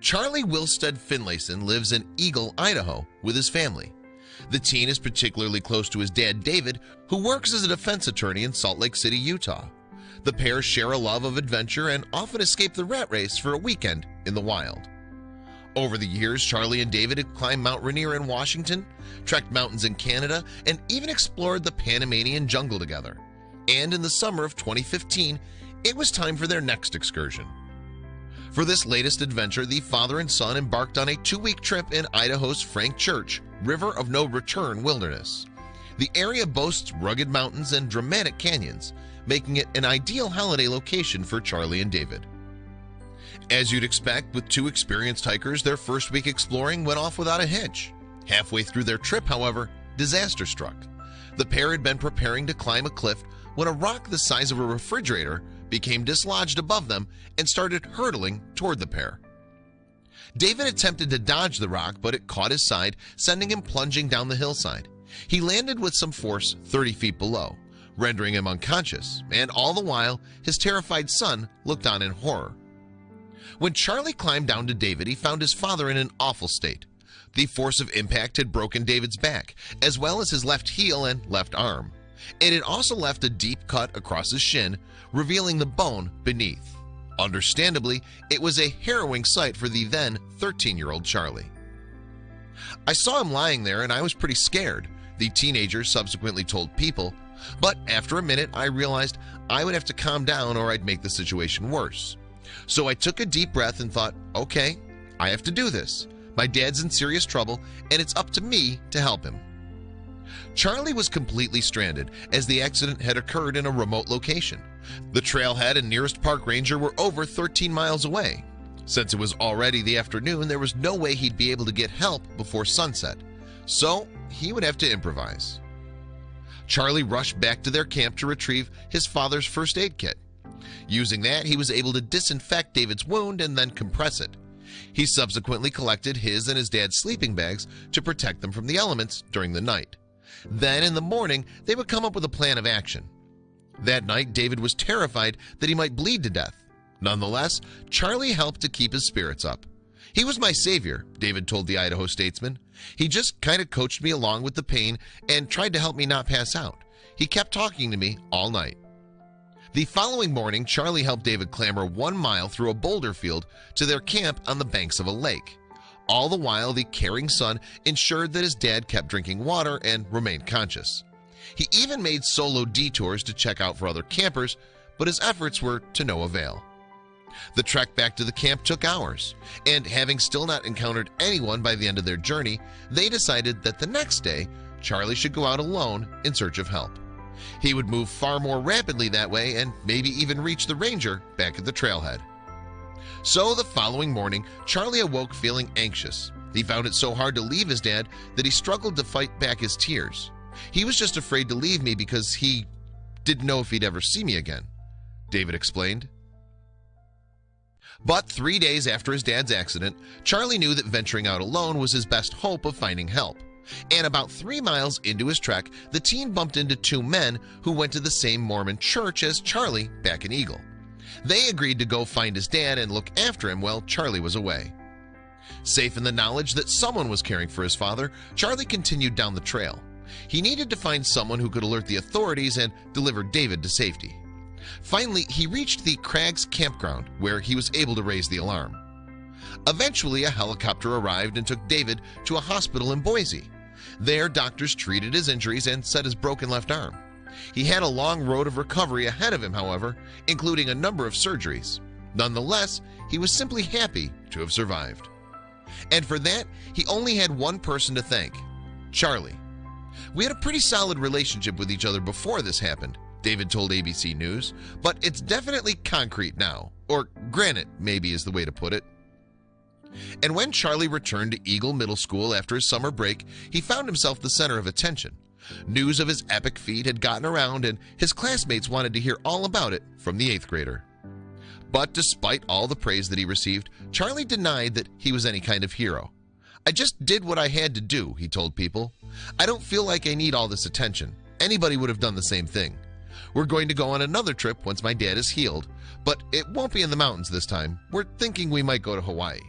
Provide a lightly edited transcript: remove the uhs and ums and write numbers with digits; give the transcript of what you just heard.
Charlie Wilstead Finlayson lives in Eagle, Idaho with his family. The teen is particularly close to his dad David, who works as a defense attorney in Salt Lake City, Utah. The pair share a love of adventure and often escape the rat race for a weekend in the wild. Over the years, Charlie and David have climbed Mount Rainier in Washington, trekked mountains in Canada, and even explored the Panamanian jungle together. And in the summer of 2015, it was time for their next excursion. For this latest adventure, the father and son embarked on a 2-week trip in Idaho's Frank Church River of No Return wilderness. The area boasts rugged mountains and dramatic canyons, making it an ideal holiday location for Charlie and David. As you'd expect, with two experienced hikers, their first week exploring went off without a hitch. Halfway through their trip, however, disaster struck. The pair had been preparing to climb a cliff when a rock the size of a refrigerator became dislodged above them and started hurtling toward the pair. David attempted to dodge the rock, but it caught his side, sending him plunging down the hillside. He landed with some force 30 feet below, rendering him unconscious, and all the while, his terrified son looked on in horror. When Charlie climbed down to David, he found his father in an awful state. The force of impact had broken David's back, as well as his left heel and left arm. It had also left a deep cut across his shin, revealing the bone beneath. Understandably, it was a harrowing sight for the then 13-year-old Charlie. "I saw him lying there and I was pretty scared," the teenager subsequently told People, "but after a minute I realized I would have to calm down or I'd make the situation worse. So I took a deep breath and thought, okay, I have to do this. My dad's in serious trouble and it's up to me to help him." Charlie was completely stranded as the accident had occurred in a remote location. The trailhead and nearest park ranger were over 13 miles away. Since it was already the afternoon, there was no way he'd be able to get help before sunset, so he would have to improvise. Charlie rushed back to their camp to retrieve his father's first aid kit. Using that, he was able to disinfect David's wound and then compress it. He subsequently collected his and his dad's sleeping bags to protect them from the elements during the night. Then in the morning, they would come up with a plan of action. That night, David was terrified that he might bleed to death. Nonetheless, Charlie helped to keep his spirits up. "He was my savior," David told the Idaho Statesman. "He just kind of coached me along with the pain and tried to help me not pass out. He kept talking to me all night." The following morning, Charlie helped David clamber 1 mile through a boulder field to their camp on the banks of a lake. All the while, the caring son ensured that his dad kept drinking water and remained conscious. He even made solo detours to check out for other campers, but his efforts were to no avail. The trek back to the camp took hours, and having still not encountered anyone by the end of their journey, they decided that the next day, Charlie should go out alone in search of help. He would move far more rapidly that way and maybe even reach the ranger back at the trailhead. So the following morning, Charlie awoke feeling anxious. He found it so hard to leave his dad that he struggled to fight back his tears. "He was just afraid to leave me because he didn't know if he'd ever see me again," David explained. But 3 days after his dad's accident, Charlie knew that venturing out alone was his best hope of finding help. And about 3 miles into his trek, the teen bumped into 2 men who went to the same Mormon church as Charlie back in Eagle. They agreed to go find his dad and look after him while Charlie was away. Safe in the knowledge that someone was caring for his father, Charlie continued down the trail. He needed to find someone who could alert the authorities and deliver David to safety. Finally, he reached the Crags campground, where he was able to raise the alarm. Eventually, a helicopter arrived and took David to a hospital in Boise. There, doctors treated his injuries and set his broken left arm. He had a long road of recovery ahead of him, however, including a number of surgeries. Nonetheless, he was simply happy to have survived. And for that, he only had one person to thank: Charlie. "We had a pretty solid relationship with each other before this happened," David told ABC News, "but it's definitely concrete now, or granite maybe is the way to put it." And when Charlie returned to Eagle Middle School after his summer break, he found himself the center of attention. News of his epic feat had gotten around, and his classmates wanted to hear all about it from the 8th grader. But despite all the praise that he received, Charlie denied that he was any kind of hero. "I just did what I had to do," he told People. "I don't feel like I need all this attention. Anybody would have done the same thing. We're going to go on another trip once my dad is healed, but it won't be in the mountains this time. We're thinking we might go to Hawaii."